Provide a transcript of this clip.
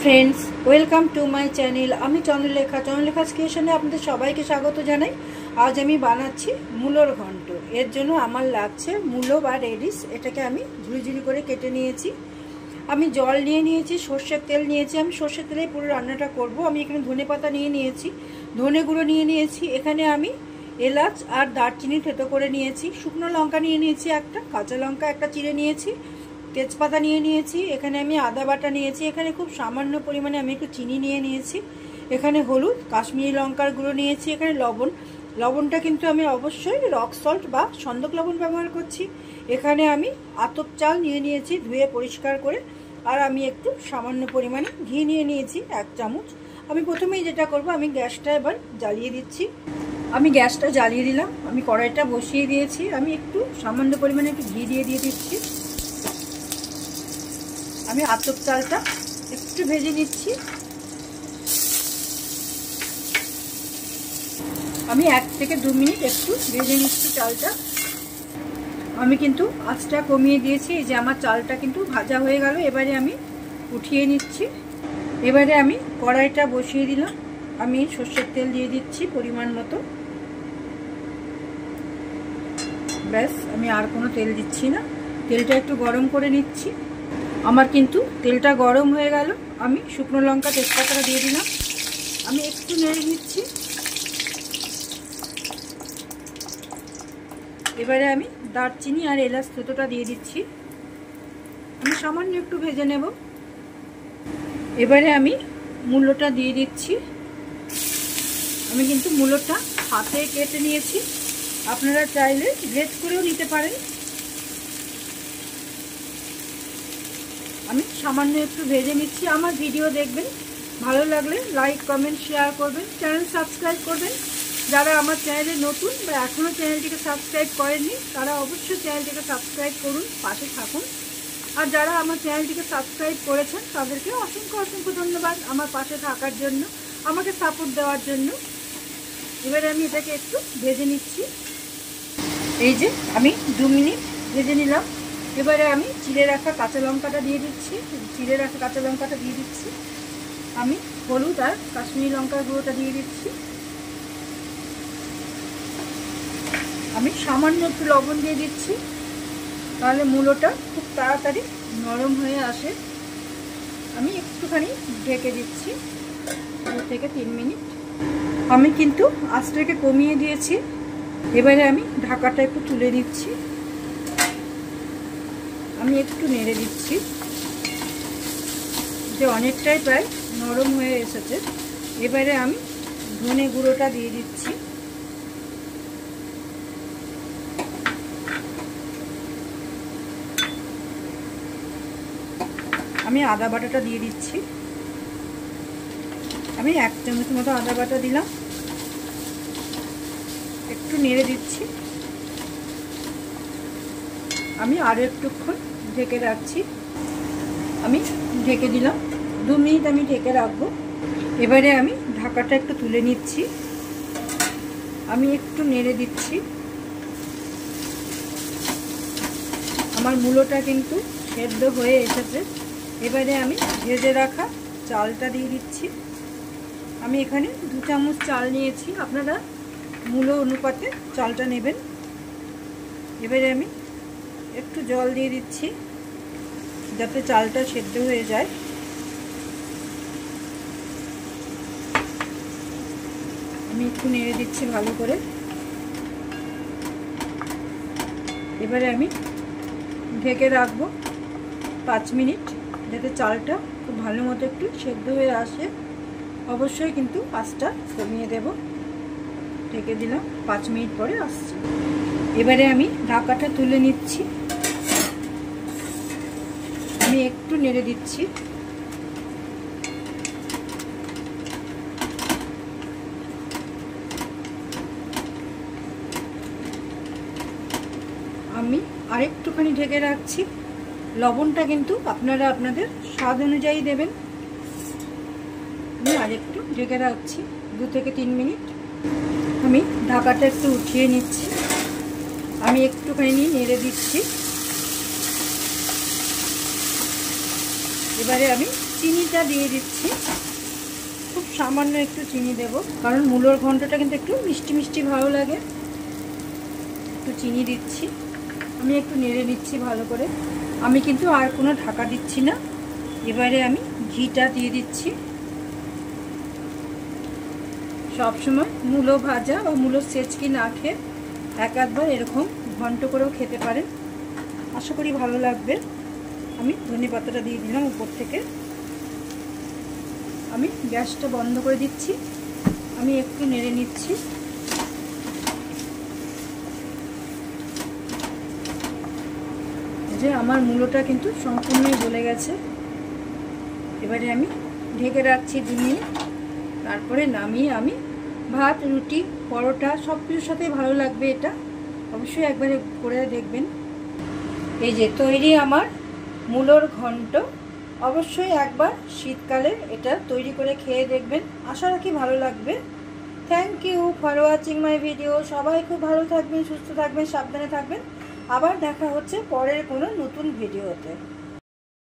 Friends welcome to my channel आमी चंद्रलेखा क्रिएशने आपनादेर सबाइके स्वागत जानाई। आज आमी बानाচ্ছি मूलोर घंट। एर जोन्नो आमार लागছে मूलो बा रेडिश। एटाके आमी झुरी झुरी करे केटे निয়েছি। आमी जल निয়ে নিয়েছি, সরষের তেল নিয়েছি। আমি সরষের তেলেই পুরো রান্নাটা করব। আমি এখানে ধনে পাতা নিয়ে নিয়েছি, ধনে গুঁড়ো নিয়ে নিয়েছি। এখানে আমি এলাচ আর দারচিনি থেতো করে নিয়েছি। শুকনো লঙ্কা নিয়ে নিয়েছি একটা, কাঁচা লঙ্কা একটা চিড়ে নিয়েছি, তেজপাতা নিয়ে নিয়েছি। এখানে আমি আদা বাটা নিয়েছি। এখানে খুব সামান্য পরিমাণে আমি একটু চিনি নিয়ে নিয়েছি। এখানে হলুদ, কাশ্মীরি লঙ্কার গুঁড়ো নিয়েছি। এখানে লবণ, লবণটা কিন্তু আমি অবশ্যই রক সল্ট বা সন্দক লবণ ব্যবহার করছি। এখানে আমি আতপ চাল নিয়ে নিয়েছি ধুয়ে পরিষ্কার করে। আর আমি একটু সামান্য পরিমাণে ঘি নিয়ে নিয়েছি 1 চামচ। আমি প্রথমেই যেটা করব, আমি গ্যাসটা এবার জ্বালিয়ে দিচ্ছি। আমি গ্যাসটা জ্বালিয়ে দিলাম, আমি কড়াইটা বসিয়ে দিয়েছি। আমি একটু সামান্য পরিমাণে একটু ঘি দিয়ে দিচ্ছি। আমি আতপ চালটা একটু ভেজে নিচ্ছি। আমি 1 থেকে 2 মিনিট একটু ভেজে নিচ্ছি চালটা। আমি কিন্তু আঁচটা কমিয়ে দিয়েছি। এই যে আমার চালটা কিন্তু ভাজা হয়ে গেল। এবারে আমি উঠিয়ে নিচ্ছি। এবারে আমি কড়াইটা বসিয়ে দিলাম। আমি সরষের তেল দিয়ে দিচ্ছি পরিমাণ মতো। ব্যাস, আমি আর কোনো তেল দিচ্ছি না। তেলটা একটু গরম করে নিচ্ছি। আমার কিন্তু তেলটা গরম হয়ে গেল। আমি শুকনো লঙ্কা তেজপাতাটা দিয়ে দিলাম। আমি একটু নেড়ে নিচ্ছি। এবারে আমি দারচিনি আর এলাচ থেতোটা দিয়ে দিচ্ছি। আমি সামান্য একটু ভেজে নেব। এবারে আমি মূলোটা দিয়ে দিচ্ছি। আমি কিন্তু মূলোটা হাতে কেটে নিয়েছি, আপনারা চাইলে গ্রেট করেও নিতে পারেন। আমি সামান্য একটু ভেজে নিচ্ছি। আমার ভিডিও দেখবেন, ভালো লাগলে লাইক কমেন্ট শেয়ার করবেন, চ্যানেল সাবস্ক্রাইব করবেন। যারা আমার চ্যানেলে নতুন বা এখনও চ্যানেলটিকে সাবস্ক্রাইব করেননি তারা অবশ্যই চ্যানেলটিকে সাবস্ক্রাইব করুন, পাশে থাকুন। আর যারা আমার চ্যানেলটিকে সাবস্ক্রাইব করেছেন তাদেরকে অসংখ্য অসংখ্য ধন্যবাদ আমার পাশে থাকার জন্য, আমাকে সাপোর্ট দেওয়ার জন্য। এবারে আমি এটাকে একটু ভেজে নিচ্ছি। এই যে আমি 2 মিনিট ভেজে নিলাম। এবারে আমি চিড়ে রাখা কাঁচা লঙ্কাটা দিয়ে দিচ্ছি। আমি হলুদ আর কাশ্মীরি লঙ্কার গুঁড়োটা দিয়ে দিচ্ছি। আমি সামান্য একটু লবণ দিয়ে দিচ্ছি, তাহলে মূলোটা খুব তাড়াতাড়ি নরম হয়ে আসে। আমি একটুখানি ঢেকে দিচ্ছি 2 থেকে 3 মিনিট। আমি কিন্তু আঁচটাকে কমিয়ে দিয়েছি। এবারে আমি ঢাকাটা একটু তুলে দিচ্ছি। আমি একটু নেড়ে দিচ্ছি। যে অনেকটাই প্রায় নরম হয়ে এসেছে। এবারে আমি ধনে গুঁড়োটা দিয়ে দিচ্ছি। আমি আদা বাটাটা দিয়ে দিচ্ছি। আমি 1 চামচ মতো আদা বাটা দিলাম। একটু নেড়ে দিচ্ছি। আমি আরও একটুক্ষণ ঢেকে রাখছি। আমি ঢেকে দিলাম, 2 মিনিট আমি ঢেকে রাখবো। এবারে আমি ঢাকাটা একটু তুলে নিচ্ছি। আমি একটু নেড়ে দিচ্ছি। আমার মূলোটা কিন্তু সেদ্ধ হয়ে এসেছে। এবারে আমি ভেজে রাখা চালটা দিয়ে দিচ্ছি। আমি এখানে 2 চামচ চাল নিয়েছি, আপনারা মূলো অনুপাতে চালটা নেবেন। এবারে আমি একটু জল দিয়ে দিচ্ছি যাতে চালটা সেদ্ধ হয়ে যায়। আমি একটু নেড়ে দিচ্ছি ভালো করে। এবারে আমি ঢেকে রাখবো 5 মিনিট, যাতে চালটা খুব ভালো মতো একটু সেদ্ধ হয়ে আসে। অবশ্যই কিন্তু আঁচটা কমিয়ে দেব। ঢেকে দিলাম, 5 মিনিট পরে আসছি। এবারে আমি ঢাকাটা তুলে নিচ্ছি। আমি একটু নেড়ে দিচ্ছি। আমি আরেকটুখানি ঢেকে রাখছি। লবণটা কিন্তু আপনারা আপনাদের স্বাদ অনুযায়ী দেবেন। আমি আরেকটু ঢেকে রাখছি 2 থেকে 3 মিনিট। আমি ঢাকাটা একটু উঠিয়ে নিচ্ছি। আমি একটুখানি নেড়ে দিচ্ছি। এবারে আমি চিনিটা দিয়ে দিচ্ছি, খুব সামান্য একটু চিনি দেব, কারণ মূলোর ঘন্টটা কিন্তু একটু মিষ্টি মিষ্টি ভালো লাগে। একটু চিনি দিচ্ছি, আমি একটু নেড়ে নিচ্ছি ভালো করে। আমি কিন্তু আর কোনো ঢাকা দিচ্ছি না। এবারে আমি ঘিটা দিয়ে দিচ্ছি। সবসময় মূলো ভাজা বা মূলো সেচকি না খেয়ে একবার এরকম ঘন্ট করেও খেতে পারেন, আশা করি ভালো লাগবে। আমি ধনেপাতাটা দিয়ে দিলাম উপর থেকে। আমি গ্যাসটা বন্ধ করে দিচ্ছি, আমি একটু নেড়ে নিচ্ছি। যে আমার মূলোটা কিন্তু সম্পূর্ণই গলে গেছে। এবারে আমি ঢেকে রাখছি 2 মিনিট, তারপরে নামিয়ে আমি ভাত, রুটি, পরোটা সব কিছুর সাথেই ভালো লাগবে। এটা অবশ্যই একবার করে দেখবেন। এই যে তৈরি আমার মূলোর ঘন্ট। অবশ্যই একবার শীতকালে এটা তৈরি করে খেয়ে দেখবেন, আশা রাখি ভালো লাগবে। Thank you for watching my video. সবাই খুব ভালো থাকবেন, সুস্থ থাকবেন, সাবধানে থাকবেন। আবার দেখা হচ্ছে পরের কোনো নতুন ভিডিওতে।